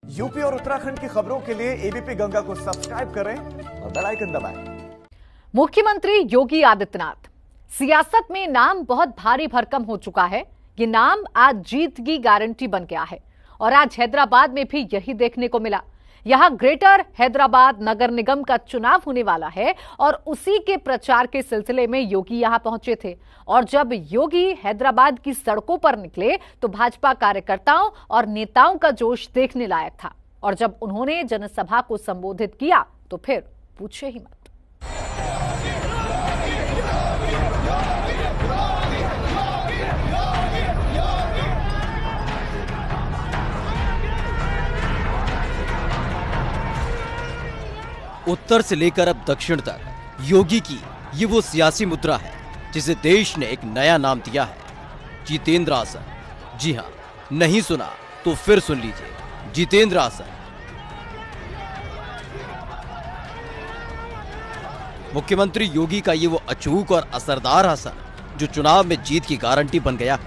UP और उत्तराखंड की खबरों के लिए एबीपी गंगा को सब्सक्राइब करें और बेल आइकन दबाएं। मुख्यमंत्री योगी आदित्यनाथ, सियासत में नाम बहुत भारी भरकम हो चुका है। ये नाम आज जीत की गारंटी बन गया है और आज हैदराबाद में भी यही देखने को मिला। यहां ग्रेटर हैदराबाद नगर निगम का चुनाव होने वाला है और उसी के प्रचार के सिलसिले में योगी यहां पहुंचे थे। और जब योगी हैदराबाद की सड़कों पर निकले तो भाजपा कार्यकर्ताओं और नेताओं का जोश देखने लायक था। और जब उन्होंने जनसभा को संबोधित किया तो फिर पूछे ही मत। उत्तर से लेकर अब दक्षिण तक योगी की ये वो सियासी मुद्रा है जिसे देश ने एक नया नाम दिया है, जितेंद्र आसन। जी हां, नहीं सुना तो फिर सुन लीजिए, जितेंद्र आसन। मुख्यमंत्री योगी का ये वो अचूक और असरदार आसन जो चुनाव में जीत की गारंटी बन गया।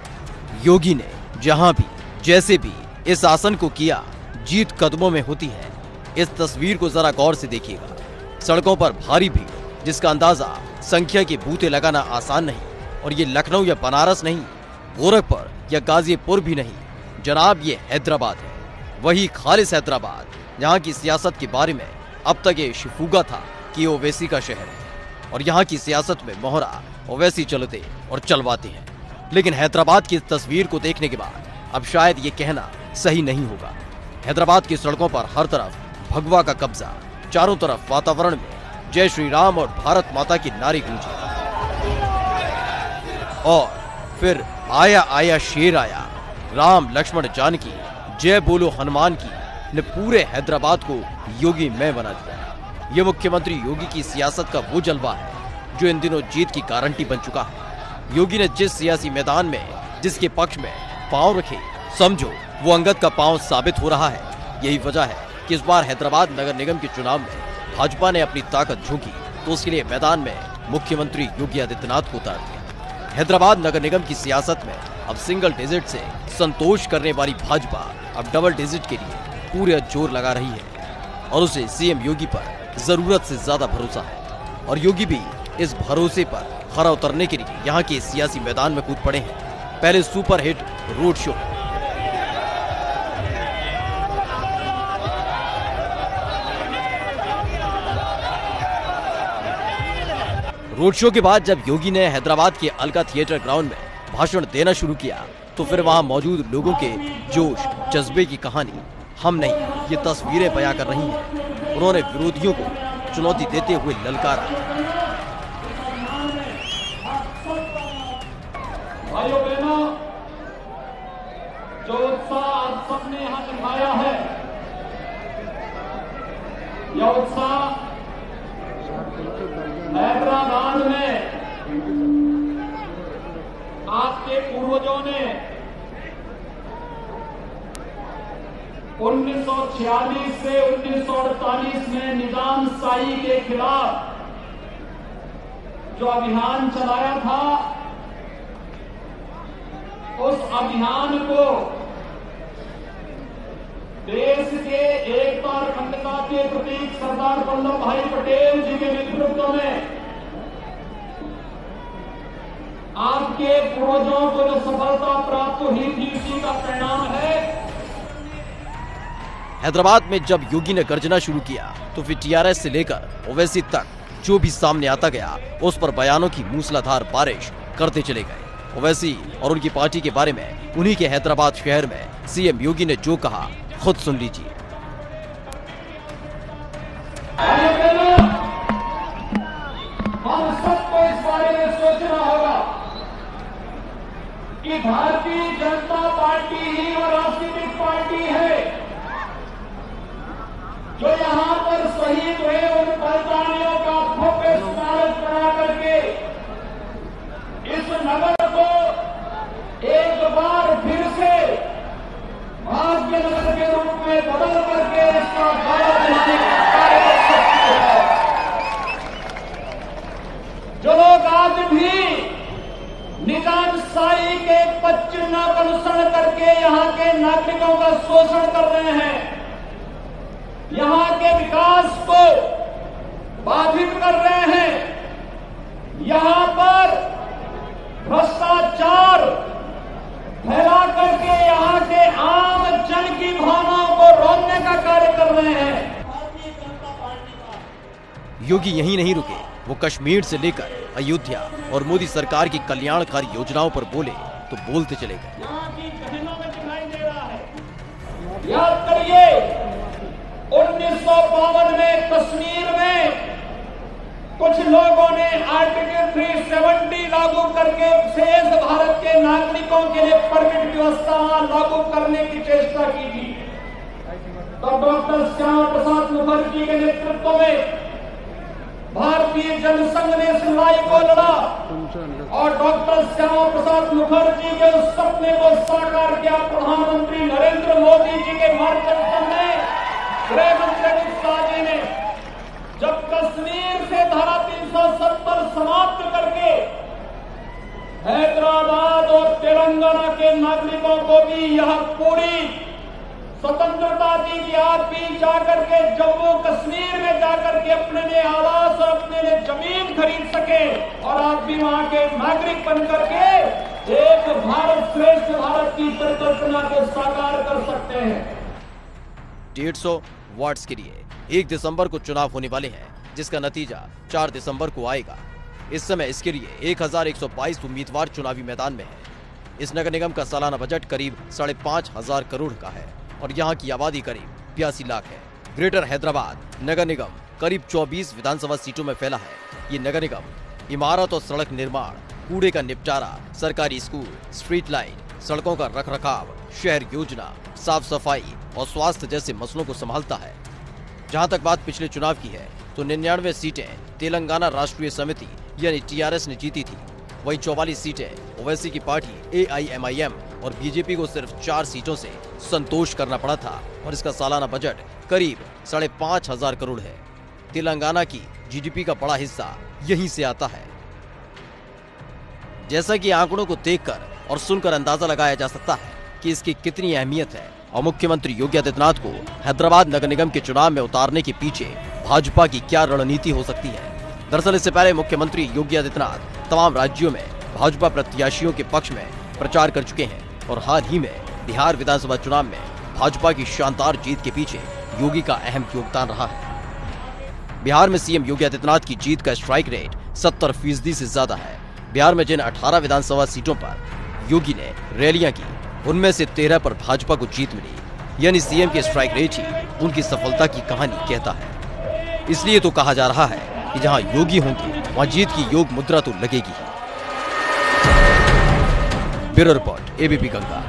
योगी ने जहां भी जैसे भी इस आसन को किया, जीत कदमों में होती है। इस तस्वीर को जरा गौर से देखिएगा। सड़कों पर भारी भीड़, जिसका अंदाजा संख्या के बूते लगाना आसान नहीं। और ये लखनऊ या बनारस नहीं, गोरखपुर या गाजीपुर भी नहीं जनाब, ये हैदराबाद है। वही खालिस हैदराबाद, यहाँ की सियासत के बारे में अब तक ये शिफूगा था कि ओवैसी का शहर है और यहाँ की सियासत में मोहरा ओवैसी चलते और चलवाते हैं। लेकिन हैदराबाद की तस्वीर को देखने के बाद अब शायद ये कहना सही नहीं होगा। हैदराबाद की सड़कों पर हर तरफ भगवा का कब्जा, चारों तरफ वातावरण में जय श्री राम और भारत माता की नारी गूंजी। और फिर आया आया शेर आया, राम लक्ष्मण जानकी, जय बोलो हनुमान की ने पूरे हैदराबाद को योगी में बना दिया। ये मुख्यमंत्री योगी की सियासत का वो जलवा है जो इन दिनों जीत की गारंटी बन चुका है। योगी ने जिस सियासी मैदान में जिसके पक्ष में पांव रखे, समझो वो अंगद का पांव साबित हो रहा है। यही वजह है कि इस बार हैदराबाद नगर निगम के चुनाव में भाजपा ने अपनी ताकत झोंकी तो उसके लिए मैदान में मुख्यमंत्री योगी आदित्यनाथ को उतार दिया। हैदराबाद नगर निगम की सियासत में अब सिंगल डिजिट से संतोष करने वाली भाजपा अब डबल डिजिट के लिए पूरे जोर लगा रही है और उसे सीएम योगी पर जरूरत से ज्यादा भरोसा है। और योगी भी इस भरोसे पर खरा उतरने के लिए यहाँ के सियासी मैदान में कूद पड़े हैं। पहले superhit road show. Road show के बाद जब योगी ने हैदराबाद के अलका थिएटर ग्राउंड में भाषण देना शुरू किया तो फिर वहां मौजूद लोगों के जोश जज्बे की कहानी हम नहीं, ये तस्वीरें बयां कर रही हैं। उन्होंने विरोधियों को चुनौती देते हुए ललकारा। भाइयों बहनों, जो उत्साह आप सबने यहां दिखाया है, यह उत्साह हैदराबाद में आपके पूर्वजों ने 1946 से 1948 में निजाम शाही के खिलाफ जो अभियान चलाया था, उस अभियान को देश के एकता और अखंडता के प्रतीक सरदार वल्लभ भाई पटेल जी के नेतृत्व में आपके पूर्वजों को जो सफलता प्राप्त हुई थी, उसी का परिणाम है। हैदराबाद में जब योगी ने गर्जना शुरू किया तो फिर टीआरएस से लेकर ओवैसी तक जो भी सामने आता गया उस पर बयानों की मूसलाधार बारिश करते चले गए। ओवैसी और उनकी पार्टी के बारे में उन्हीं के हैदराबाद शहर में सीएम योगी ने जो कहा, खुद सुन लीजिए। हम सबको इस बारे में सोचना होगा कि भारतीय जनता पार्टी ही वो राजनीतिक पार्टी है जो यहां पर शहीद हुए उन बलिदानियों का भव्य स्मारक बना करके इस नगर को एक बार फिर से भाग्य नगर के रूप में बदल करके इसका गौरव दिलाने का कार्य कर सकती है। जो लोग आज भी निजामशाही के पद चिन्ह का अनुसरण करके यहाँ के नागरिकों का शोषण कर रहे हैं, यहां के विकास को बाधित कर रहे हैं। यहां पर भ्रष्टाचार फैला करके यहां के आम जन की भावनाओं को रोकने का कार्य कर रहे हैं। भारतीय जनता पार्टी का योगी यहीं नहीं रुके, वो कश्मीर से लेकर अयोध्या और मोदी सरकार की कल्याणकारी योजनाओं पर बोले तो बोलते चले गए। यहाँ की बहनों में दिखाई दे रहा है। याद करिए 1952 में कश्मीर में कुछ लोगों ने आर्टिकल 370 लागू करके शेष भारत के नागरिकों के लिए परमिट व्यवस्था लागू करने की चेष्टा की थी। तो डॉक्टर श्यामा प्रसाद मुखर्जी के नेतृत्व में भारतीय जनसंघ ने इस लड़ाई को लड़ा और डॉक्टर श्यामा प्रसाद मुखर्जी के उस सपने को साकार किया। प्रधानमंत्री नरेंद्र मोदी जी के मार्गदर्शन में गृह मंत्री अमित शाह जी ने जब कश्मीर से धारा 370 समाप्त करके हैदराबाद और तेलंगाना के नागरिकों को भी यह पूरी स्वतंत्रता दी कि आप भी जाकर के जम्मू कश्मीर में जाकर के अपने लिए आवास और अपने लिए जमीन खरीद सके और आप भी वहां के नागरिक बन करके एक भारत श्रेष्ठ भारत की परिकल्पना को साकार कर सकते हैं। 150 वार्ड्स के लिए 1 दिसंबर को चुनाव होने वाले हैं, जिसका नतीजा 4 दिसंबर को आएगा। इस समय इसके लिए 1122 उम्मीदवार चुनावी मैदान में हैं। इस नगर निगम का सालाना बजट करीब 5,500 करोड़ का है और यहाँ की आबादी करीब 82 लाख है। ग्रेटर हैदराबाद नगर निगम करीब 24 विधानसभा सीटों में फैला है। ये नगर निगम इमारत और सड़क निर्माण, कूड़े का निपटारा, सरकारी स्कूल, स्ट्रीट लाइट, सड़कों का रखरखाव, शहर योजना, साफ सफाई और स्वास्थ्य जैसे मसलों को संभालता है। जहां तक बात पिछले चुनाव की है तो 99 सीटें तेलंगाना राष्ट्रीय समिति यानी TRS ने जीती थी। वहीं 44 सीटें ओवैसी की पार्टी AIMIM और बीजेपी को सिर्फ 4 सीटों से संतोष करना पड़ा था और इसका सालाना बजट करीब 5,500 करोड़ है। तेलंगाना की GDP का बड़ा हिस्सा यहीं से आता है। जैसा कि आंकड़ों को देखकर और सुनकर अंदाजा लगाया जा सकता है कि इसकी कितनी अहमियत है और मुख्यमंत्री योगी आदित्यनाथ को हैदराबाद नगर निगम के चुनाव में उतारने के पीछे भाजपा की क्या रणनीति हो सकती है। दरअसल इससे पहले मुख्यमंत्री योगी आदित्यनाथ तमाम राज्यों में भाजपा प्रत्याशियों के पक्ष में प्रचार कर चुके हैं और हाल ही में बिहार विधानसभा चुनाव में भाजपा की शानदार जीत के पीछे योगी का अहम योगदान रहा है। बिहार में सीएम योगी आदित्यनाथ की जीत का स्ट्राइक रेट 70% से ज्यादा है। बिहार में जिन 18 विधानसभा सीटों पर योगी ने रैलियां की, उनमें से 13 पर भाजपा को जीत मिली, यानी सीएम के स्ट्राइक रेट ही उनकी सफलता की कहानी कहता है। इसलिए तो कहा जा रहा है कि जहां योगी होंगे वहां जीत की योग मुद्रा तो लगेगी ही। Bureau report ABP Ganga.